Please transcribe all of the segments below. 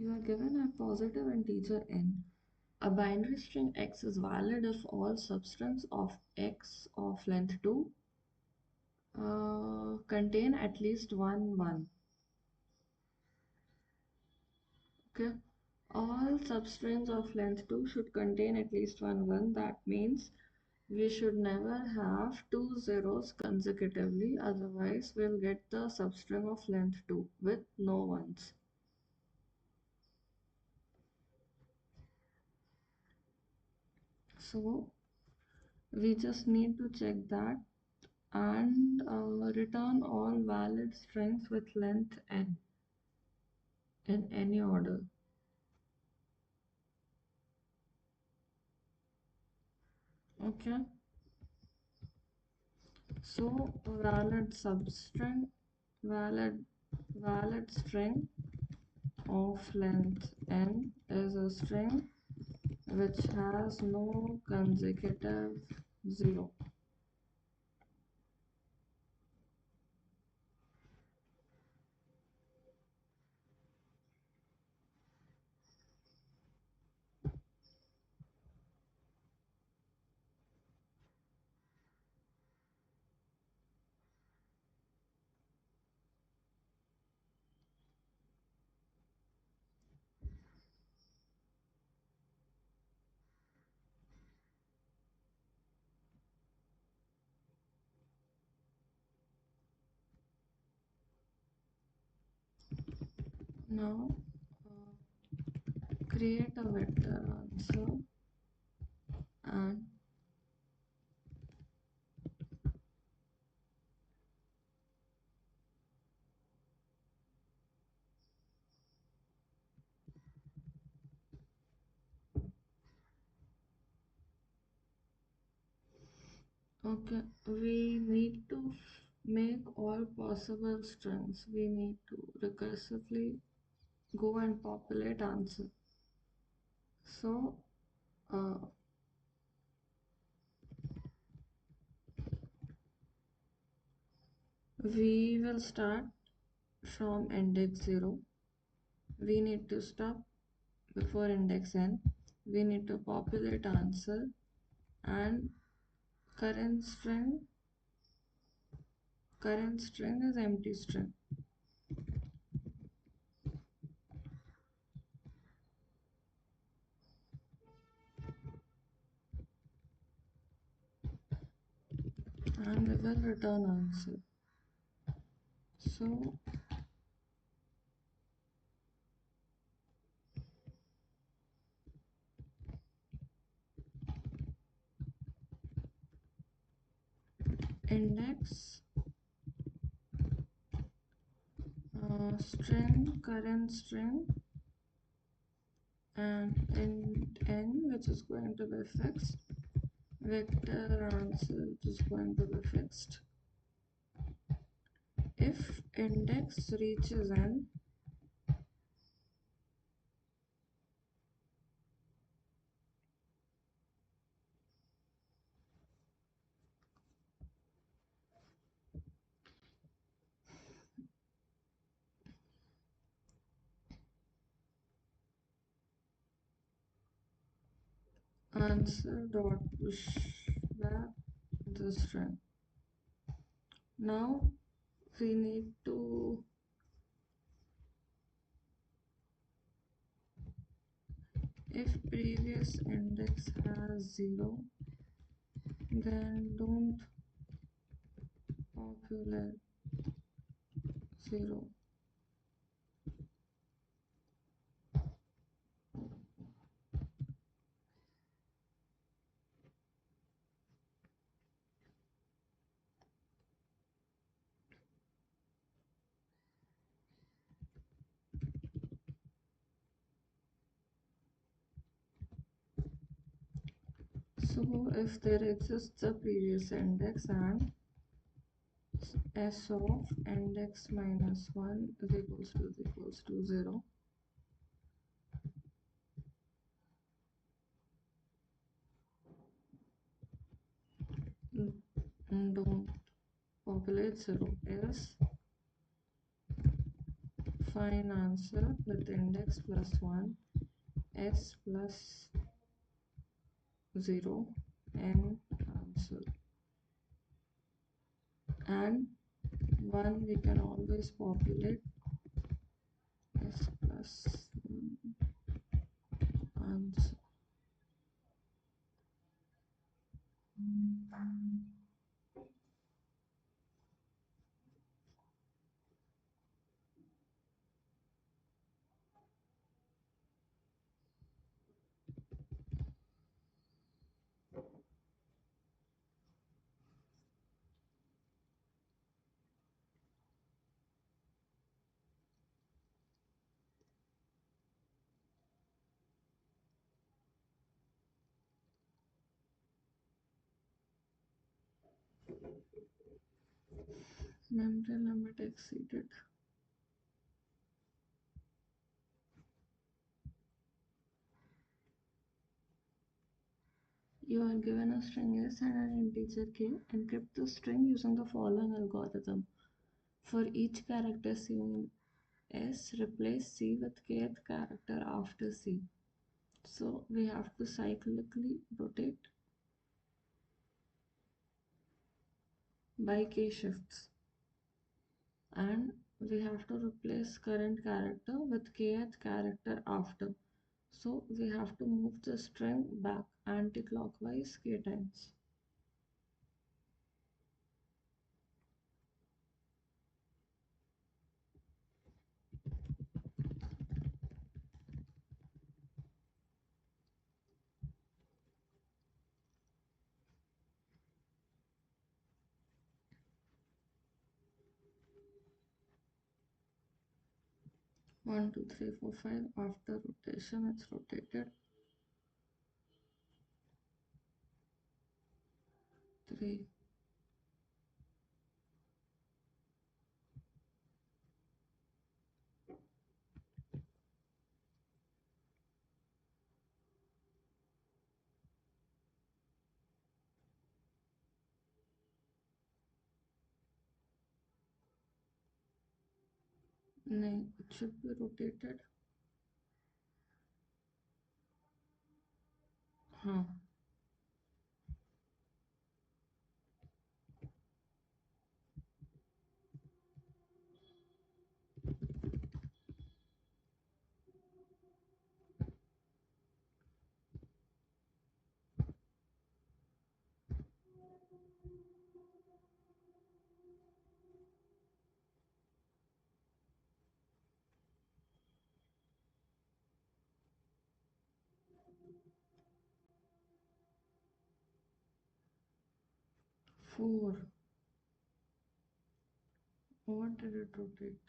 You are given a positive integer n. A binary string x is valid if all substrings of x of length 2 contain at least one 1. Okay. All substrings of length 2 should contain at least one 1. That means we should never have two zeros consecutively, otherwise we'll get the substring of length 2 with no ones. So we just need to check that and return all valid strings with length n in any order. Okay, so valid substring, valid valid string of length n is a string which has no consecutive 0. Now create a vector answer and okay, we need to make all possible strings. We need to recursively go and populate answer. So we will start from index 0. We need to stop before index n. We need to populate answer and current string is empty string. And we will return answer. So index string current string and int n, which is going to be fixed, vector answer, which is going to be fixed. If index reaches n, answer dot push back the string. Now we need to if previous index has 0, then don't populate 0. So if there exists a previous index and s of index minus 1 is equals to 0, don't populate 0, else Find answer with index plus 1, s plus 0, n answer. And 1 we can always populate, s plus 1 answer. Memory limit exceeded. You are given a string s and an integer k. Encrypt the string using the following algorithm. For each character seen in s, replace c with kth character after c. So we have to cyclically rotate by k shifts, and we have to replace current character with kth character after. So we have to move the string back anti-clockwise k times. One, two, three, four, five. After rotation, it's rotated. 3. 9. It should be rotated. Huh. 4. What did it rotate?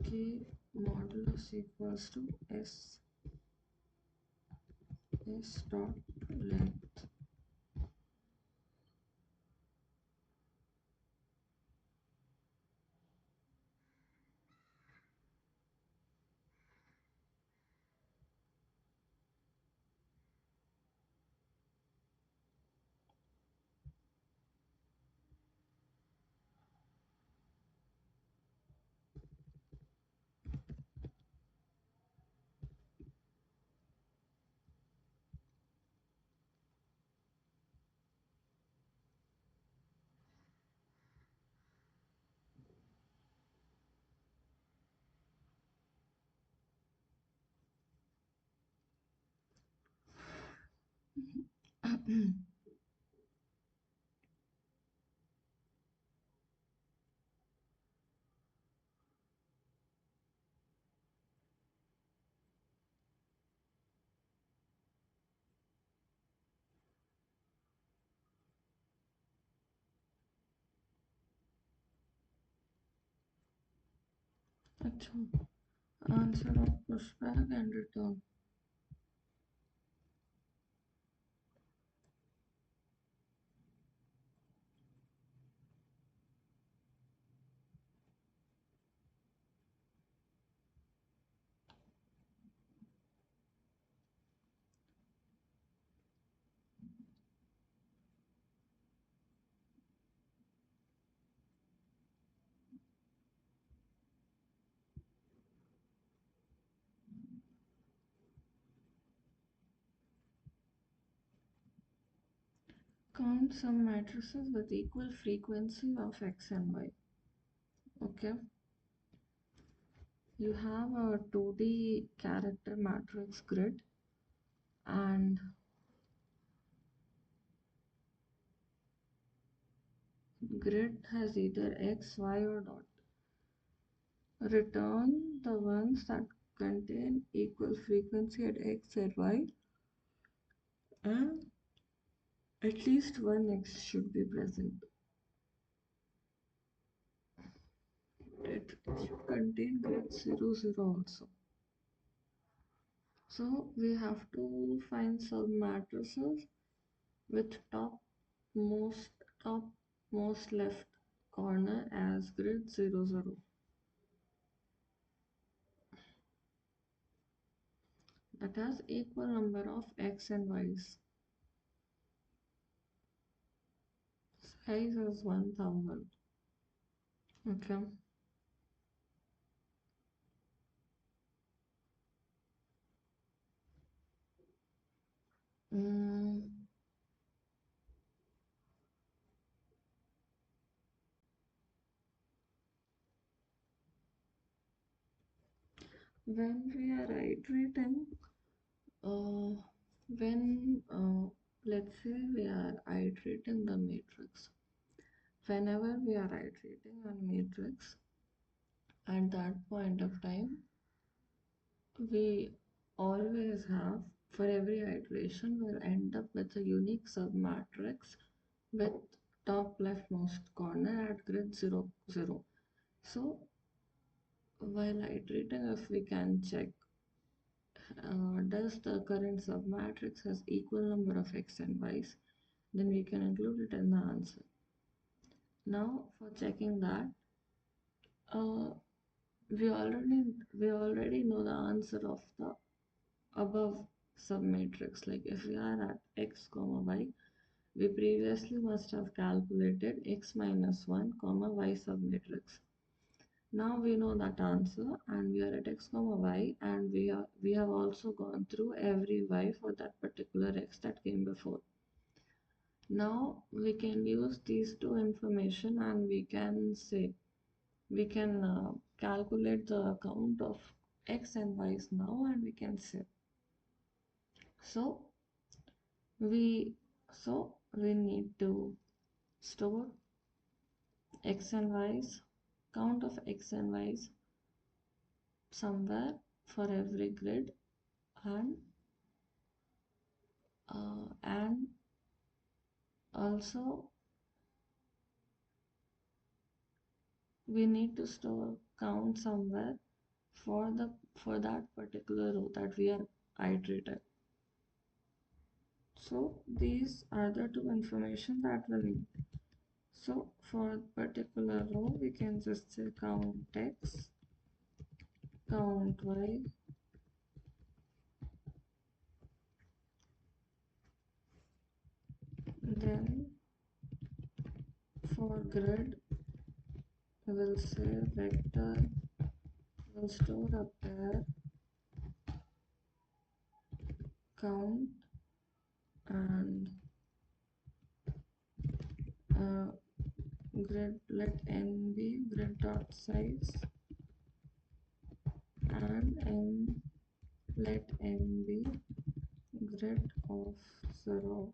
K modulus equals to s dot length. अच्छा, answer of pushback and return. Count some matrices with equal frequency of x and y. Okay, you have a 2D character matrix grid, and grid has either x, y, or dot. Return the ones that contain equal frequency at x and y, and at least one x should be present. It should contain grid 0, 0 also. So we have to find some matrices with most top most left corner as grid 0, 0. That has equal number of x and y's. Size is 1000. Okay. Mm, when we are iterating, uh, when let's say we are iterating the matrix, whenever we are iterating on matrix, at that point of time, we always have, for every iteration, we'll end up with a unique submatrix with top leftmost corner at grid 0, 0. So while iterating, if we can check, does the current submatrix has equal number of x and y's, then we can include it in the answer. Now for checking that, uh, we already know the answer of the above submatrix. Like if we are at x comma y, we previously must have calculated x minus 1 comma y submatrix. Now we know that answer, and we are at x comma y, and we have also gone through every y for that particular x that came before. Now we can use these two information, and we can say we can calculate the count of x and y's now, and we can say so we we need to store x and y's, count of x and y's somewhere for every grid, and and also we need to store count somewhere for that particular row that we are iterating. So these are the two information that we'll need. So for particular row, we can just say count x, count y, then for grid, we'll say vector will store up there count, and uh, grid let n be grid dot size, and let n be grid of 0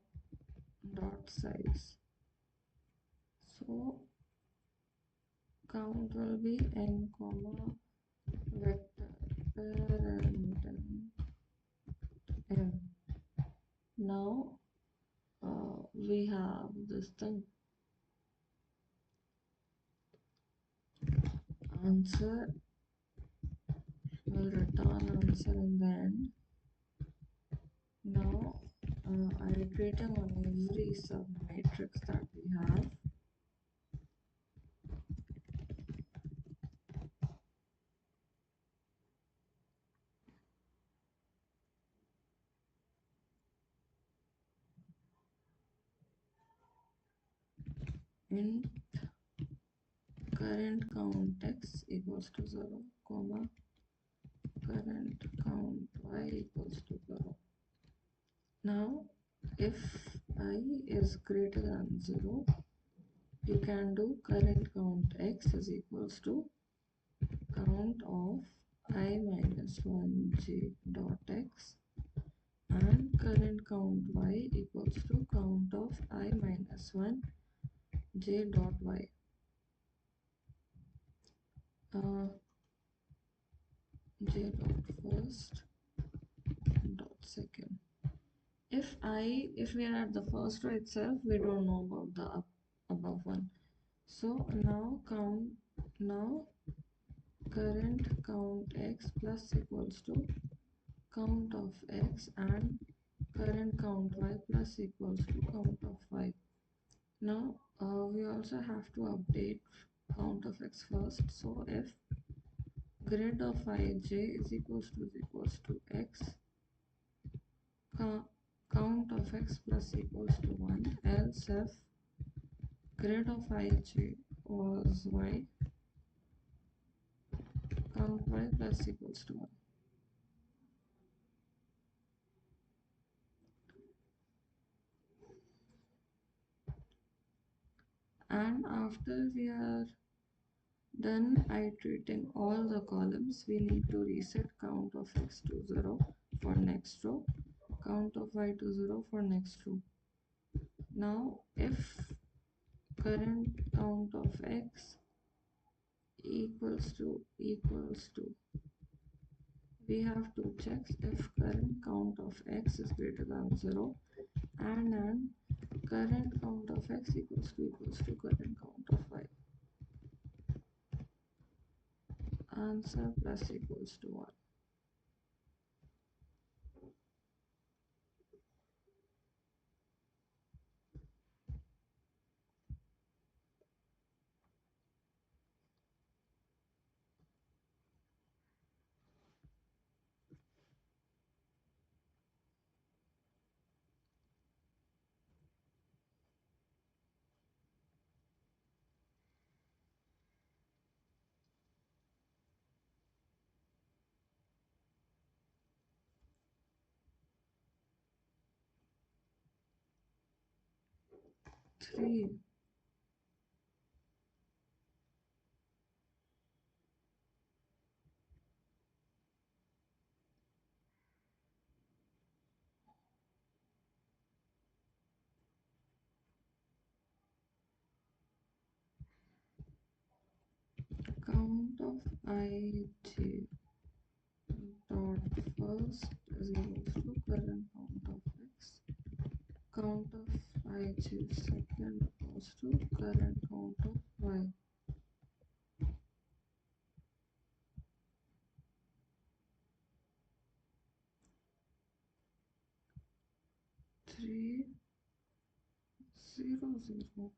dot size. So count will be n comma vector parent n. Now we have this thing, answer will return answer in the end. Now iterating on every submatrix that we have, in current count x equals to 0, comma current count y equals to 0. Now if I is greater than 0, you can do current count x is equals to count of I minus 1 j dot x, and current count y equals to count of I minus 1 j dot y. J dot first dot second. If we are at the first row itself, we don't know about the above one. So now current count x plus equals to count of x, and current count y plus equals to count of y. Now we also have to update count of x first. So if grid of ij is equals to x, count of x plus equals to 1, else if grid of ij was y, count y plus equals to 1. And after we are done iterating all the columns, we need to reset count of x to 0 for next row, count of y to 0 for next row. Now if current count of x equals to we have to check if current count of x is greater than 0, and current count of x equals to current count of y. Answer plus equals to 1. Three. Count of ij dot first is equals to current count of x. Count of ij second equals to current count of y. 3, 0, 0.